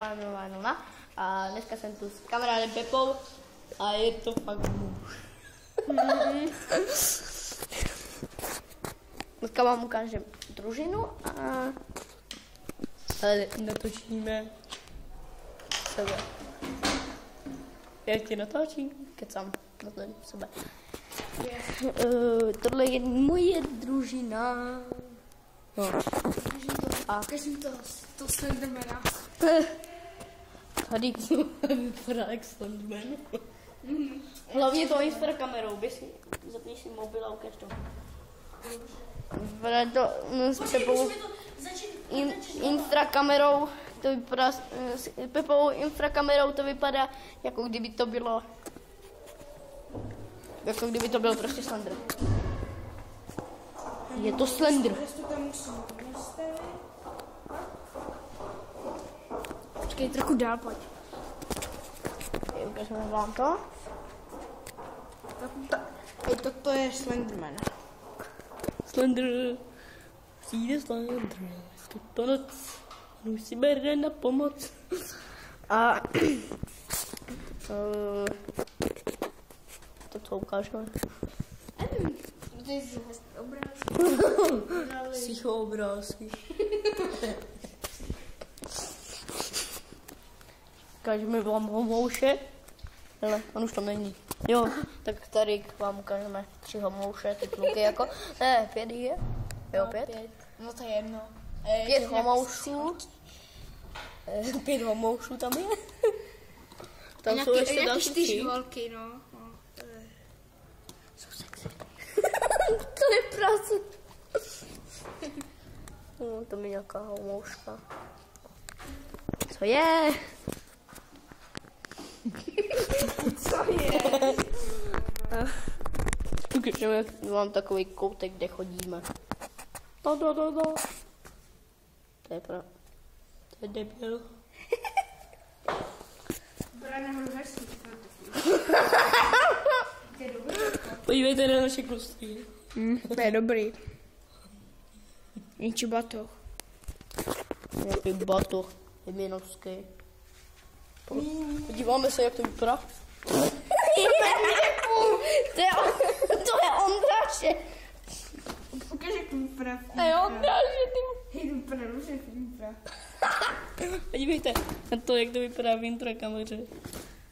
A dneska jsem tu s kamarádem Pepou a je to fakt muž. Dneska vám ukážem družinu a natočíme sebe. Jak ti natočím? Kecám na sebe. Tohle je moje družina. No. A Ukažím to Slendermana. Tady vypadá jak Slenderman. Hlavně to infrakamerou. Zapni si mobil a ukáž to. Vypadá to s Pepou infrakamerou. To vypadá s Pepou infrakamerou to vypadá, jako kdyby to bylo. Jako kdyby to byl prostě Slender. Je to Slender. Počkej, trochu dál, pojď. Ukážeme vám to. To je Slenderman. Slender. Přijde Slender. To noc. Už si bere na pomoc. A to co ukážeme? To je obrázky. Psychoobrázky. Ukážeme vám homouše. Hele, on už tam není. Jo, tak tady vám ukážeme 3 homouše, ty kluky jako. Ne, 5 je? Jo, 5? No to je jedno. 5 homoušů. 5 homoušů tam je. Tam jsou ještě další 4 holky, no. Jsou sexy. To je práce. No, to je nějaká homouška. Co je? Co je? Ukážeme vám takový koutek, kde chodíme. To je pravda. To je debil. Podívejte na naše klustry. To je dobrý. Ničí batoh. Nějaký batoh. Jeminovský. Podíváme se, jak to vypadá. To je Ondráše. Ukaž, jak to vypadá. To je Ondráše, ty. Jak vypadá, už jak to vypadá. Podívejte na to, jak to vypadá v intrakameře.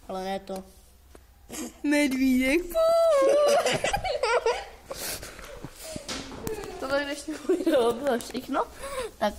Ale ne to. Medvídek. Tohle dnešní video bylo všechno. Tak